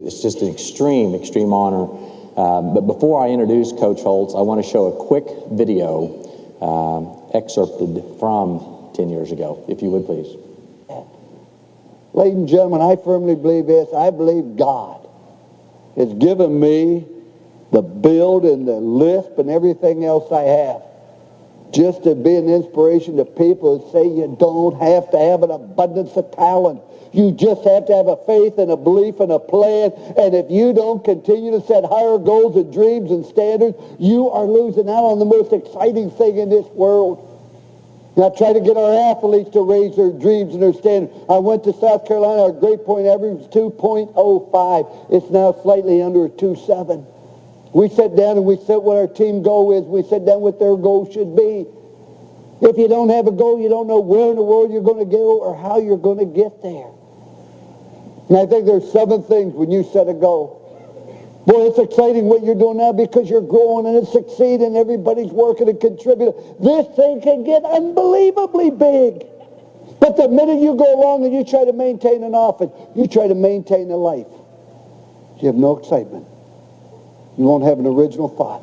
It's just an extreme, extreme honor. But before I introduce Coach Holtz, I want to show a quick video excerpted from 10 years ago, if you would please. Ladies and gentlemen, I firmly believe this. I believe God has given me the build and the lisp and everything else I have just to be an inspiration to people who say you don't have to have an abundance of talent. You just have to have a faith and a belief and a plan. And if you don't continue to set higher goals and dreams and standards, you are losing out on the most exciting thing in this world. And I try to get our athletes to raise their dreams and their standards. I went to South Carolina. Our grade point average was 2.05. It's now slightly under a 2.7. We sit down and we set what our team goal is. We sit down what their goal should be. If you don't have a goal, you don't know where in the world you're going to go or how you're going to get there. And I think there's 7 things when you set a goal. Boy, it's exciting what you're doing now because you're growing and it's succeeding. Everybody's working and contributing. This thing can get unbelievably big. But the minute you go along and you try to maintain an office, you try to maintain a life, you have no excitement. You won't have an original thought.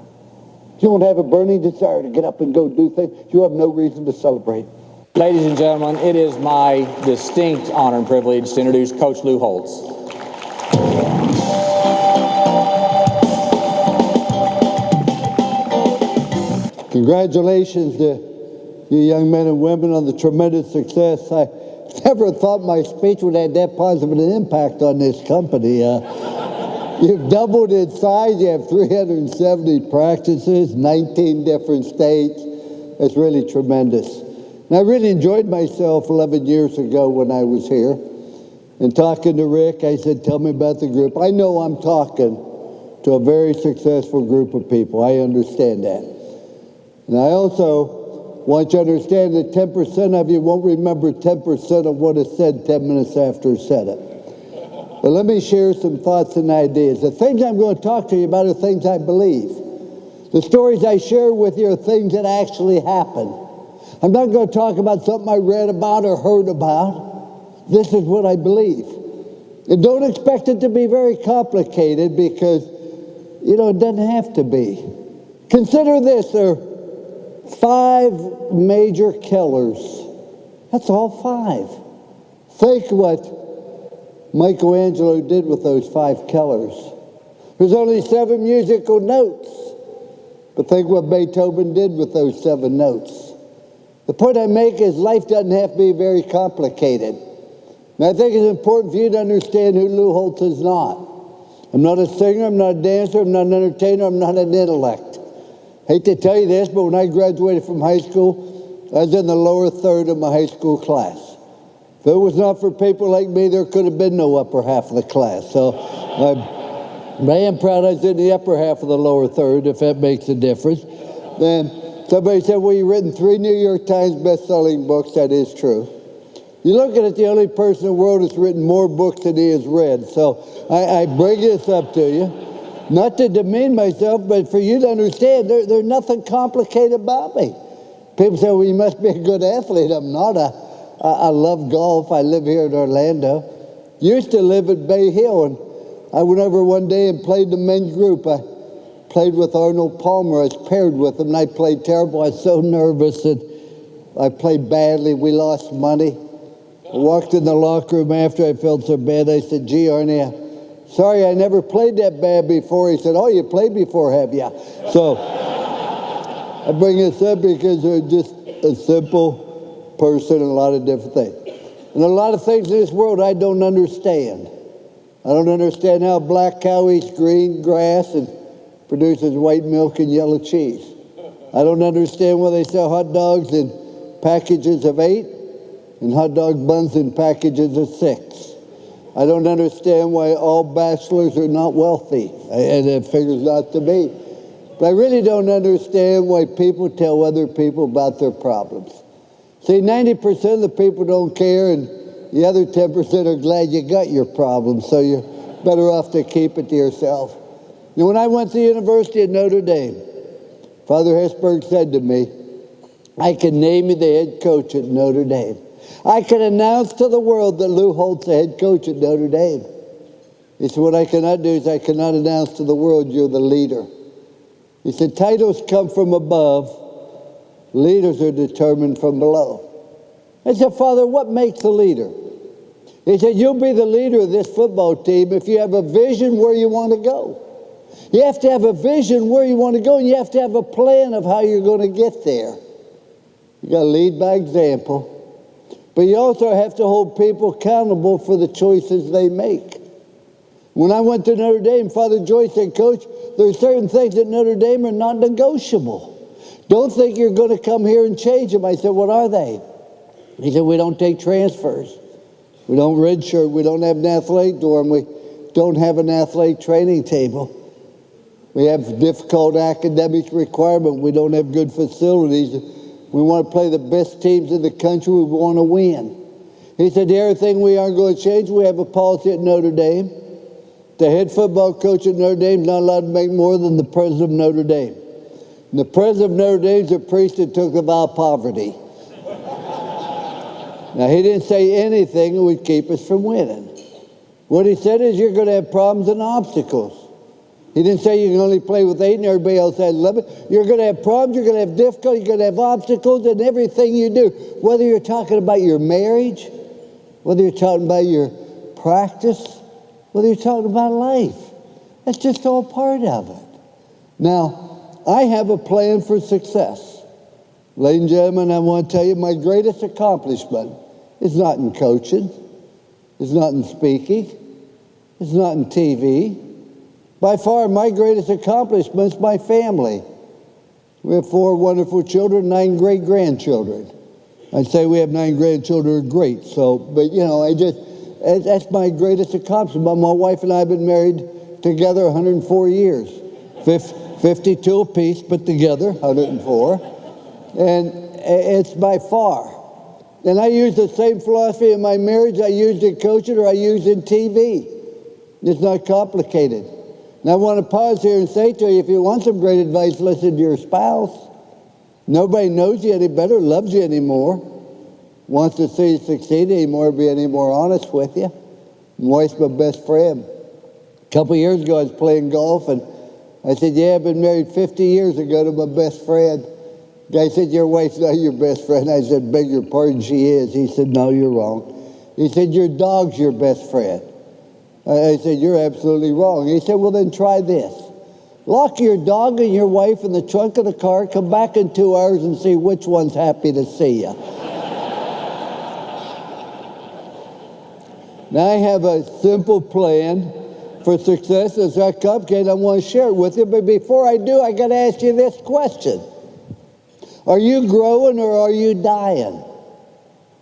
You won't have a burning desire to get up and go do things. You have no reason to celebrate. Ladies and gentlemen, it is my distinct honor and privilege to introduce Coach Lou Holtz. Congratulations to you young men and women on the tremendous success. I never thought my speech would have that positive an impact on this company. You've doubled in size. You have 370 practices, 19 different states. It's really tremendous. And I really enjoyed myself 11 years ago when I was here. And talking to Rick, I said, tell me about the group. I know I'm talking to a very successful group of people. I understand that. And I also want you to understand that 10% of you won't remember 10% of what is said 10 minutes after it's said it. But let me share some thoughts and ideas. The things I'm going to talk to you about are things I believe. The stories I share with you are things that actually happen. I'm not going to talk about something I read about or heard about. This is what I believe. And don't expect it to be very complicated because, it doesn't have to be. Consider this. There are 5 major killers. That's all 5. Think what Michelangelo did with those 5 killers. There's only 7 musical notes. But think what Beethoven did with those 7 notes. The point I make is life doesn't have to be very complicated. And I think it's important for you to understand who Lou Holtz is not. I'm not a singer, I'm not a dancer, I'm not an entertainer, I'm not an intellect. Hate to tell you this, but when I graduated from high school, I was in the lower third of my high school class. If it was not for people like me, there could have been no upper half of the class. So I am proud I was in the upper half of the lower third, if that makes a difference. Then somebody said, well, you've written 3 New York Times best-selling books. That is true. You look at it, the only person in the world that's written more books than he has read. So I bring this up to you, not to demean myself, but for you to understand there's nothing complicated about me. People say, well, you must be a good athlete. I'm not. I love golf. I live here in Orlando. Used to live at Bay Hill, and I went over one day and played the men's group. I played with Arnold Palmer. I was paired with him, and I played terrible. I was so nervous, and I played badly. We lost money. I walked in the locker room after I felt so bad. I said, gee, Arnie, sorry, I never played that bad before. He said, oh, you played before, have you? So I bring this up because they're just a simple person and a lot of different things. And a lot of things in this world I don't understand. I don't understand how a black cow eats green grass and produces white milk and yellow cheese. I don't understand why they sell hot dogs in packages of 8 and hot dog buns in packages of 6. I don't understand why all bachelors are not wealthy, and it figures not to be. But I really don't understand why people tell other people about their problems. See, 90% of the people don't care, and the other 10% are glad you got your problem, so you're better off to keep it to yourself. And when I went to the University of Notre Dame, Father Hesburgh said to me, I can name you the head coach at Notre Dame. I can announce to the world that Lou Holtz, the head coach at Notre Dame. He said, what I cannot do is I cannot announce to the world you're the leader. He said, titles come from above. Leaders are determined from below. I said, Father, what makes a leader? He said, you'll be the leader of this football team if you have a vision where you want to go. You have to have a vision where you want to go, and you have to have a plan of how you're going to get there. You got to lead by example. But you also have to hold people accountable for the choices they make. When I went to Notre Dame, Father Joyce said, Coach, there are certain things at Notre Dame are not negotiable. Don't think you're going to come here and change them. I said, what are they? He said, we don't take transfers. We don't redshirt. We don't have an athletic dorm. We don't have an athletic training table. We have difficult academic requirements. We don't have good facilities. We want to play the best teams in the country. We want to win. He said, the other thing we aren't going to change, we have a policy at Notre Dame. The head football coach at Notre Dame is not allowed to make more than the president of Notre Dame. And the president of Notre Dame is a priest that took the vow of poverty. Now, he didn't say anything that would keep us from winning. What he said is you're going to have problems and obstacles. He didn't say you can only play with 8 and everybody else has 11. You're going to have problems, you're going to have difficulty, you're going to have obstacles in everything you do. Whether you're talking about your marriage, whether you're talking about your practice, whether you're talking about life. That's just all part of it. Now, I have a plan for success. Ladies and gentlemen, I want to tell you my greatest accomplishment is not in coaching. It's not in speaking. It's not in TV. By far, my greatest accomplishment is my family. We have 4 wonderful children, 9 great-grandchildren. I'd say we have 9 grandchildren are great. So, but you know, that's my greatest accomplishment. My wife and I have been married together 104 years. 52 apiece, but together, 104. And it's by far. And I use the same philosophy in my marriage I used in coaching or I used in TV. It's not complicated. And I want to pause here and say to you, if you want some great advice, listen to your spouse. Nobody knows you any better, loves you anymore, wants to see you succeed anymore, be any more honest with you. My wife's my best friend. A couple of years ago, I was playing golf, and I said, yeah, I've been married 50 years ago to my best friend. The guy said, your wife's not your best friend. I said, beg your pardon, she is. He said, no, you're wrong. He said, your dog's your best friend. I said, you're absolutely wrong. He said, well, then try this. Lock your dog and your wife in the trunk of the car, come back in 2 hours and see which one's happy to see you. Now, I have a simple plan for success. It's not complicated. I want to share it with you. But before I do, I got to ask you this question. Are you growing or are you dying?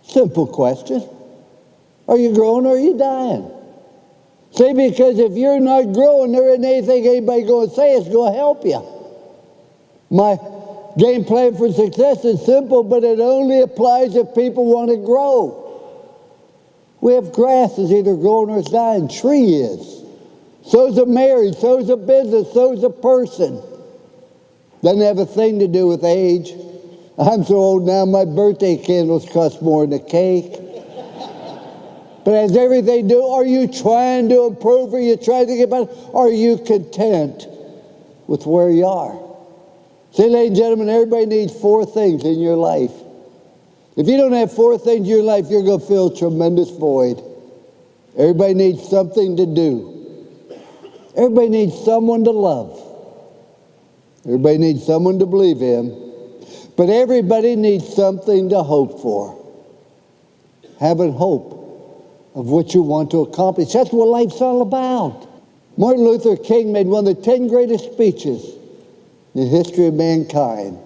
Simple question. Are you growing or are you dying? See, because if you're not growing, there isn't anything anybody going to say is going to help you. My game plan for success is simple, but it only applies if people want to grow. We have grass is either growing or it's dying. Tree is. So's a marriage, so's a business, so's a person. Doesn't have a thing to do with age. I'm so old now, my birthday candles cost more than a cake. But as everything do, are you trying to improve? Are you trying to get better? Are you content with where you are? See, ladies and gentlemen, everybody needs 4 things in your life. If you don't have 4 things in your life, you're going to feel a tremendous void. Everybody needs something to do. Everybody needs someone to love. Everybody needs someone to believe in. But everybody needs something to hope for. Having hope of what you want to accomplish. That's what life's all about. Martin Luther King made one of the 10 greatest speeches in the history of mankind,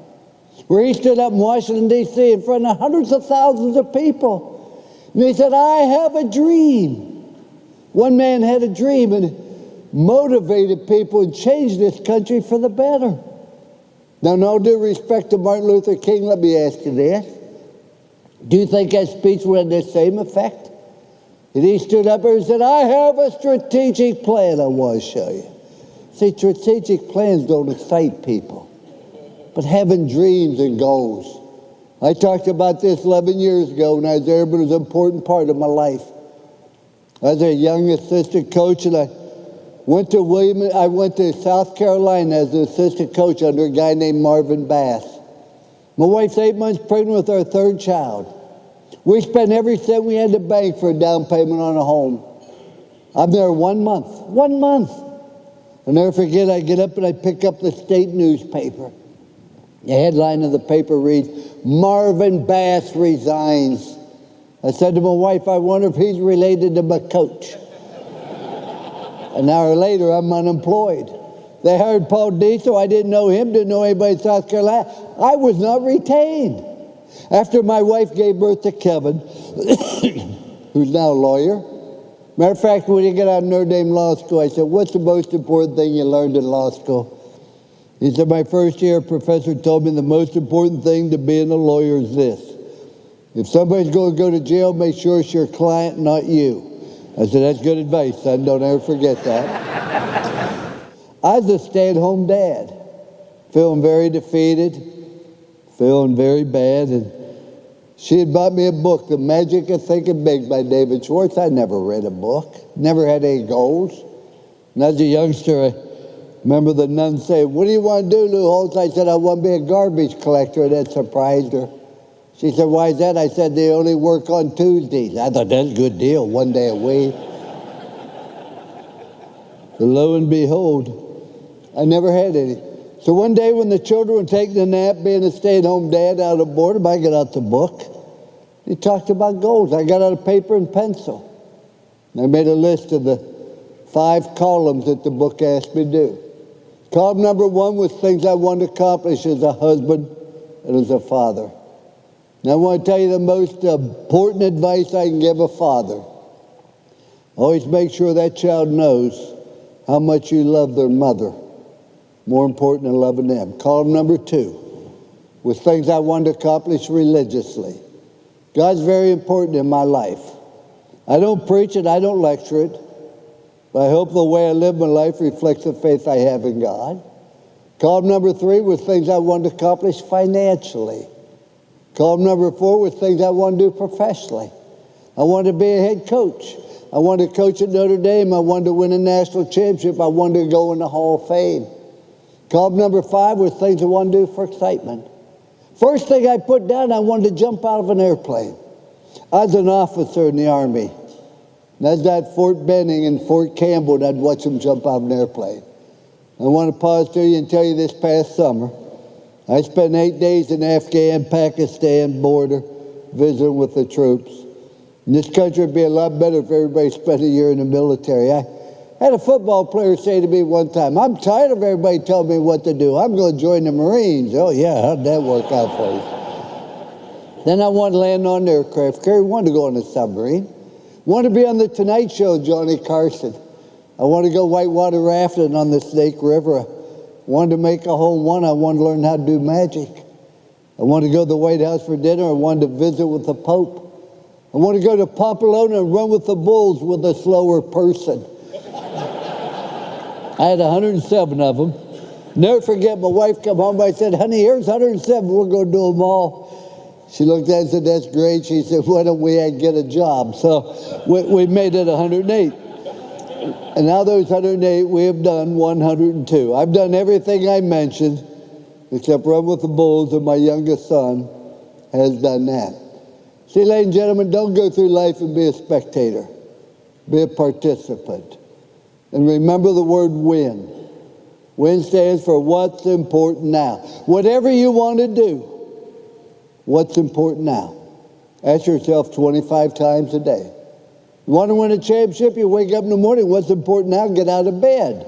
where he stood up in Washington, D.C. in front of hundreds of thousands of people. And he said, I have a dream. One man had a dream and motivated people and changed this country for the better. Now, in all due respect to Martin Luther King, let me ask you this. Do you think that speech would have the same effect? And he stood up there and said, I have a strategic plan I want to show you. See, strategic plans don't excite people, but having dreams and goals. I talked about this 11 years ago when I was there, but it was an important part of my life. I was a young assistant coach, and I I went to South Carolina as an assistant coach under a guy named Marvin Bass. My wife's 8 months pregnant with our third child. We spent every cent we had to bank for a down payment on a home. I'm there 1 month. 1 month. I'll never forget, I get up and I pick up the state newspaper. The headline of the paper reads, "Marvin Bass resigns." I said to my wife, I wonder if he's related to my coach. An hour later, I'm unemployed. They hired Paul Diesel. I didn't know him, didn't know anybody in South Carolina. I was not retained. After my wife gave birth to Kevin, who's now a lawyer. Matter of fact, when he got out of Notre Dame Law School, I said, what's the most important thing you learned in law school? He said, my first year professor told me the most important thing to being a lawyer is this. If somebody's going to go to jail, make sure it's your client, not you. I said, that's good advice, son. Don't ever forget that. I was a stay-at-home dad, feeling very defeated, feeling very bad. And she had bought me a book, The Magic of Thinking Big by David Schwartz. I never read a book, never had any goals. And as a youngster, I remember the nun saying, what do you want to do, Lou Holtz? I said, I want to be a garbage collector. And that surprised her. She said, why is that? I said, they only work on Tuesdays. I thought, that's a good deal, 1 day a week. But lo and behold, I never had any. So one day when the children were taking a nap, being a stay-at-home dad out of boredom, I got out the book. He talked about goals. I got out a paper and pencil. And I made a list of the 5 columns that the book asked me to do. Column number 1 was things I wanted to accomplish as a husband and as a father. And I want to tell you the most important advice I can give a father. Always make sure that child knows how much you love their mother. More important than loving them. Column number 2 was things I wanted to accomplish religiously. God's very important in my life. I don't preach it, I don't lecture it, but I hope the way I live my life reflects the faith I have in God. Column number 3 was things I wanted to accomplish financially. Column number 4 was things I wanted to do professionally. I wanted to be a head coach. I wanted to coach at Notre Dame. I wanted to win a national championship. I wanted to go in the Hall of Fame. Column number 5 was things I wanted to do for excitement. First thing I put down, I wanted to jump out of an airplane. I was an officer in the Army. And I was at Fort Benning and Fort Campbell, and I'd watch them jump out of an airplane. I want to pause to you and tell you this past summer, I spent 8 days in Afghan-Pakistan border visiting with the troops. And this country would be a lot better if everybody spent a year in the military. I had a football player say to me one time, I'm tired of everybody telling me what to do. I'm going to join the Marines. Oh, yeah, how'd that work out for you? Then I wanted to land on an aircraft carrier. Wanted to go on a submarine. Wanted to be on the Tonight Show, Johnny Carson. I wanted to go whitewater rafting on the Snake River. Wanted to make a hole in one. I wanted to learn how to do magic. I wanted to go to the White House for dinner. I wanted to visit with the Pope. I wanted to go to Pamplona and run with the bulls with a slower person. I had 107 of them. Never forget, my wife come home. I said, honey, here's 107. We're going to do them all. She looked at it and said, that's great. She said, why don't we get a job? So we made it 108. And now those 108, we have done 102. I've done everything I mentioned, except run with the bulls, and my youngest son has done that. See, ladies and gentlemen, don't go through life and be a spectator. Be a participant. And remember the word win. Win stands for what's important now. Whatever you want to do, what's important now? Ask yourself 25 times a day. You want to win a championship? You wake up in the morning. What's important now? Get out of bed.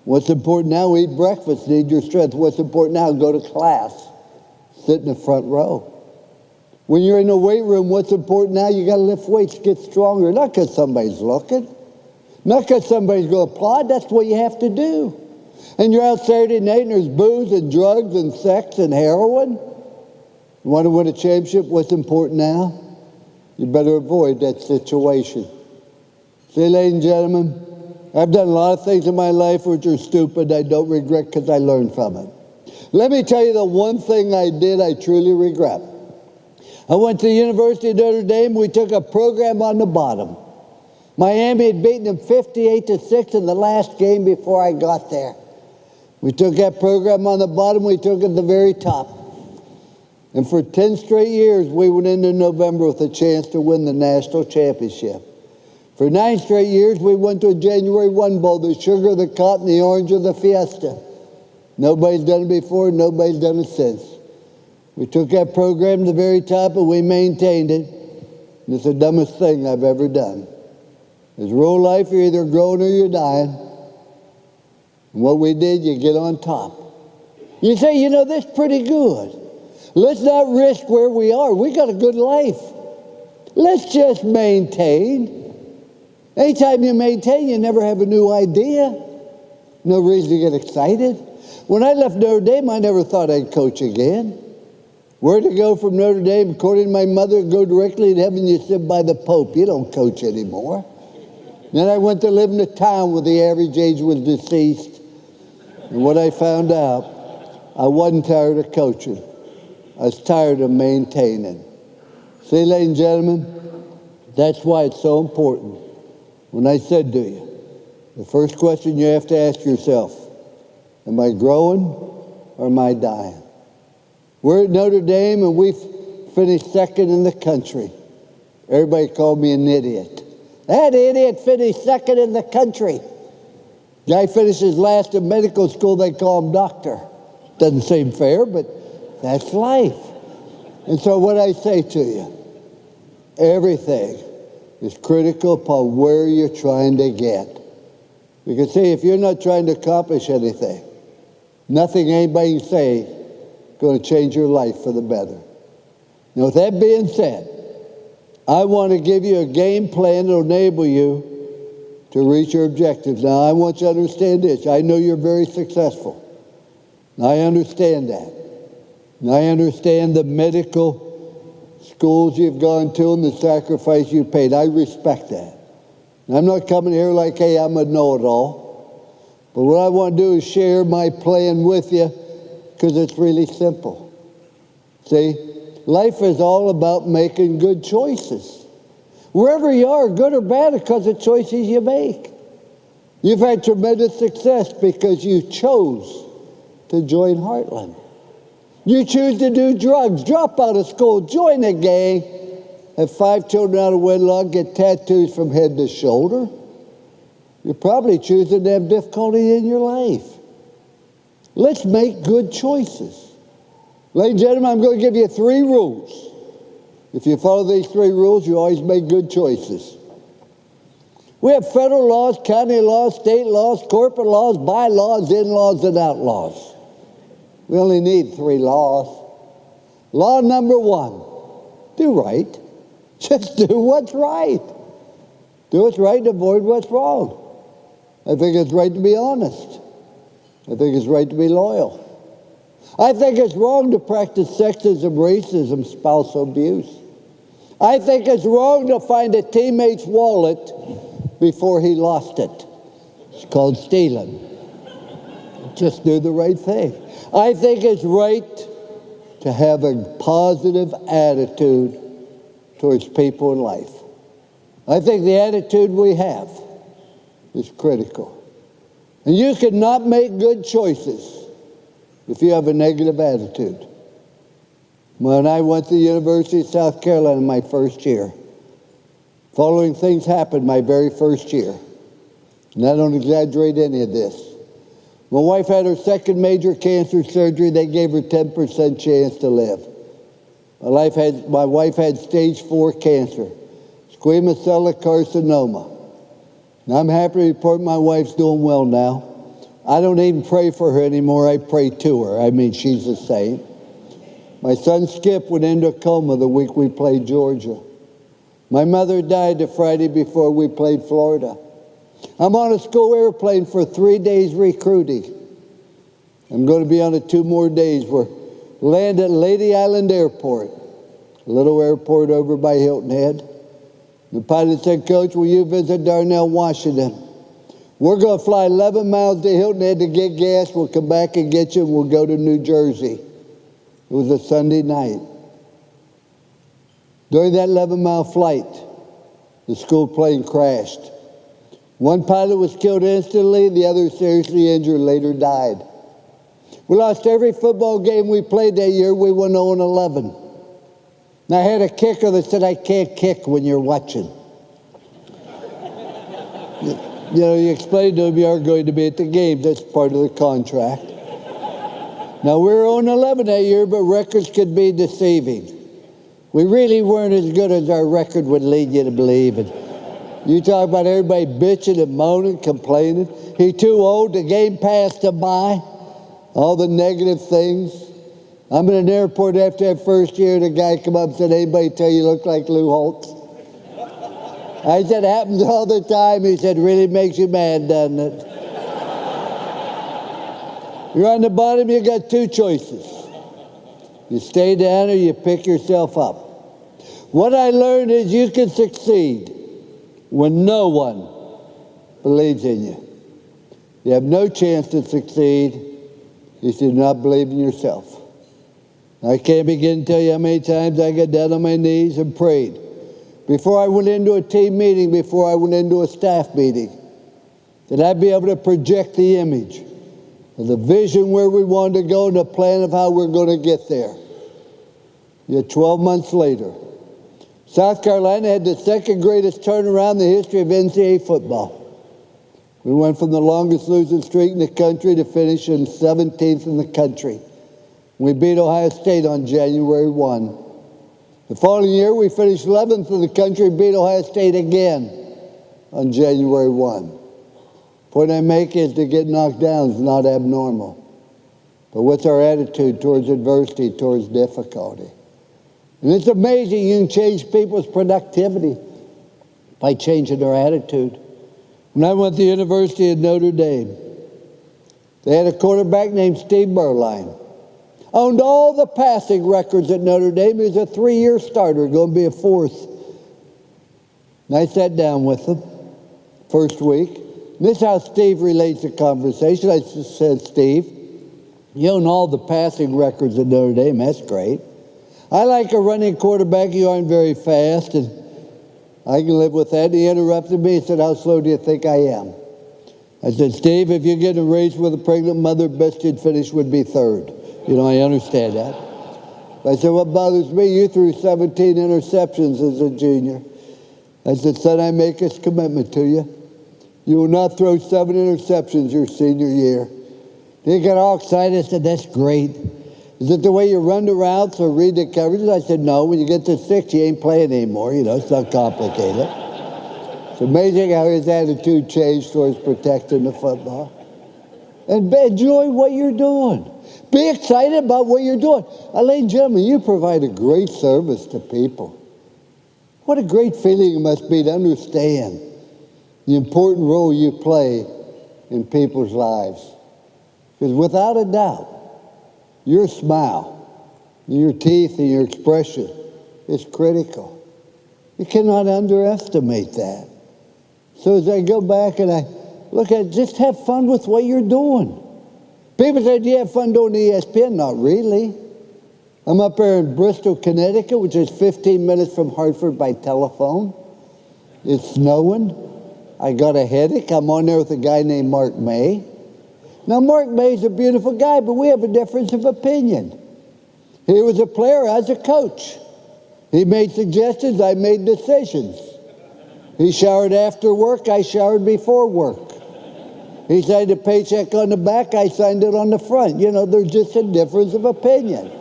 What's important now? Eat breakfast. Need your strength. What's important now? Go to class. Sit in the front row. When you're in the weight room, what's important now? You got to lift weights, get stronger. Not because somebody's looking. Not because somebody's going to applaud. That's what you have to do. And you're out Saturday night and there's booze and drugs and sex and heroin. You want to win a championship? What's important now? You better avoid that situation. See, ladies and gentlemen, I've done a lot of things in my life which are stupid. I don't regret because I learned from it. Let me tell you the one thing I did I truly regret. I went to the University of Notre Dame. We took a program on the bottom. Miami had beaten them 58-6 in the last game before I got there. We took that program on the bottom, we took it to the very top. And for 10 straight years, we went into November with a chance to win the national championship. For 9 straight years, we went to a January 1 bowl, the sugar, the cotton, the orange, or the fiesta. Nobody's done it before, nobody's done it since. We took that program to the very top and we maintained it. And it's the dumbest thing I've ever done. It's rural life, you're either growing or you're dying. And what we did, you get on top. You say, you know, that's pretty good. Let's not risk where we are. We got a good life. Let's just maintain. Anytime you maintain, you never have a new idea. No reason to get excited. When I left Notre Dame, I never thought I'd coach again. Where to go from Notre Dame? According to my mother, go directly to heaven, you sit by the Pope. You don't coach anymore. Then I went to live in a town where the average age was deceased. And what I found out, I wasn't tired of coaching. I was tired of maintaining. See, ladies and gentlemen, that's why it's so important. When I said to you, the first question you have to ask yourself, am I growing or am I dying? We're at Notre Dame and we finished second in the country. Everybody called me an idiot. That idiot finished second in the country. Guy finishes last in medical school, they call him doctor. Doesn't seem fair, but that's life. And so what I say to you, everything is critical upon where you're trying to get. Because see, if you're not trying to accomplish anything, nothing anybody can say is going to change your life for the better. Now, with that being said, I want to give you a game plan that will enable you to reach your objectives. Now, I want you to understand this. I know you're very successful. I understand that. And I understand the medical schools you've gone to and the sacrifice you paid. I respect that. And I'm not coming here like, hey, I'm a know-it-all. But what I want to do is share my plan with you because it's really simple. See, life is all about making good choices. Wherever you are, good or bad, because of choices you make. You've had tremendous success because you chose to join Heartland. You choose to do drugs, drop out of school, join a gang, have 5 children out of wedlock, get tattoos from head to shoulder. You're probably choosing to have difficulty in your life. Let's make good choices. Ladies and gentlemen, I'm going to give you 3 rules. If you follow these 3 rules, you always make good choices. We have federal laws, county laws, state laws, corporate laws, bylaws, in-laws, and outlaws. We only need 3 laws. Law number 1, do right. Just do what's right. Do what's right and avoid what's wrong. I think it's right to be honest. I think it's right to be loyal. I think it's wrong to practice sexism, racism, spousal abuse. I think it's wrong to find a teammate's wallet before he lost it. It's called stealing. Just do the right thing. I think it's right to have a positive attitude towards people in life. I think the attitude we have is critical. And you cannot make good choices if you have a negative attitude. When I went to the University of South Carolina my first year, following things happened my very first year. And I don't exaggerate any of this. My wife had her second major cancer surgery. They gave her 10% chance to live. My wife had stage 4 cancer, squamous cell carcinoma. And I'm happy to report my wife's doing well now. I don't even pray for her anymore. I pray to her. I mean, she's a saint. My son Skip went into a coma the week we played Georgia. My mother died the Friday before we played Florida. I'm on a school airplane for 3 days recruiting. I'm going to be on it 2 more days. We're land at Lady Island Airport, a little airport over by Hilton Head. The pilot said, Coach, will you visit Darnell, Washington? We're going to fly 11 miles to Hilton Head to get gas. We'll come back and get you, and we'll go to New Jersey. It was a Sunday night. During that 11-mile flight, the school plane crashed. One pilot was killed instantly, the other seriously injured, later died. We lost every football game we played that year. We went 0-11. And I had a kicker that said, I can't kick when you're watching. You know, you explain to him you are going to be at the game. That's part of the contract. Now, we were 0-11 that year, but records could be deceiving. We really weren't as good as our record would lead you to believe. And you talk about everybody bitching and moaning, complaining. He too old, the game passed him by. All the negative things. I'm in an airport after that first year, the guy come up and said, anybody tell you look like Lou Holtz? I said, it happens all the time. He said, really makes you mad, doesn't it? You're on the bottom, you got two choices. You stay down or you pick yourself up. What I learned is you can succeed when no one believes in you. You have no chance to succeed if you do not believe in yourself. I can't begin to tell you how many times I got down on my knees and prayed. Before I went into a team meeting, before I went into a staff meeting, that I'd be able to project the image of the vision where we wanted to go and the plan of how we're going to get there. Yet 12 months later, South Carolina had the second greatest turnaround in the history of NCAA football. We went from the longest losing streak in the country to finishing 17th in the country. We beat Ohio State on January 1. The following year, we finished 11th in the country, beat Ohio State again on January 1. The point I make is to get knocked down is not abnormal. But what's our attitude towards adversity, towards difficulty? And it's amazing you can change people's productivity by changing their attitude. When I went to the University of Notre Dame, they had a quarterback named Steve Berline. Owned all the passing records at Notre Dame. He was a 3-year starter, going to be a fourth. And I sat down with him first week. And this is how Steve relates the conversation. I said, Steve, you own all the passing records at Notre Dame. That's great. I like a running quarterback. You aren't very fast, and I can live with that. And he interrupted me. He said, how slow do you think I am? I said, Steve, if you're getting a race with a pregnant mother, best you'd finish would be third. You know, I understand that. I said, what bothers me, you threw 17 interceptions as a junior. I said, son, I make this commitment to you. You will not throw 7 interceptions your senior year. He got all excited. I said, that's great. Is it the way you run the routes or read the coverages? I said, no, when you get to 6, you ain't playing anymore. You know, it's not complicated. It's amazing how his attitude changed towards protecting the football. And enjoy what you're doing. Be excited about what you're doing. Ladies and gentlemen, you provide a great service to people. What a great feeling it must be to understand the important role you play in people's lives. Because without a doubt, your smile, your teeth, and your expression is critical. You cannot underestimate that. So as I go back and I look at it, just have fun with what you're doing. People say, do you have fun doing ESPN? Not really. I'm up there in Bristol, Connecticut, which is 15 minutes from Hartford by telephone. It's snowing. I got a headache. I'm on there with a guy named Mark May. Now, Mark May's a beautiful guy, but we have a difference of opinion. He was a player, I was a coach. He made suggestions, I made decisions. He showered after work, I showered before work. He signed a paycheck on the back, I signed it on the front. You know, there's just a difference of opinion.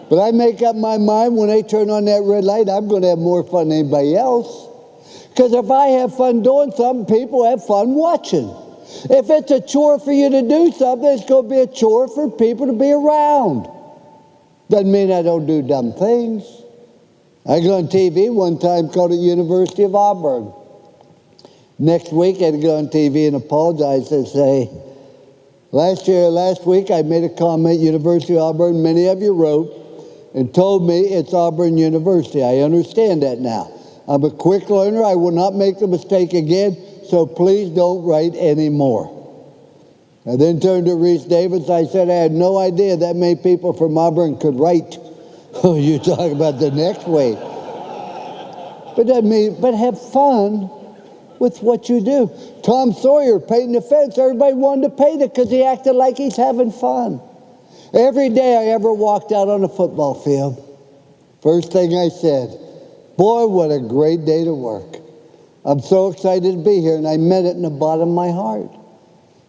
But I make up my mind when they turn on that red light, I'm going to have more fun than anybody else. Because if I have fun doing something, people have fun watching. If it's a chore for you to do something, it's going to be a chore for people to be around. Doesn't mean I don't do dumb things. I go on TV one time called at University of Auburn. Next week, I had to go on TV and apologize and say, last week I made a comment, University of Auburn, many of you wrote and told me it's Auburn University. I understand that now. I'm a quick learner. I will not make the mistake again, so please don't write anymore. I then turned to Reese Davis. I said, I had no idea that many people from Auburn could write. Oh, you talk about the next week. But have fun with what you do. Tom Sawyer painting the fence. Everybody wanted to paint it because he acted like he's having fun. Every day I ever walked out on a football field, first thing I said, boy, what a great day to work. I'm so excited to be here, and I meant it in the bottom of my heart.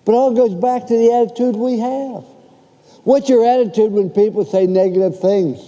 But it all goes back to the attitude we have. What's your attitude when people say negative things?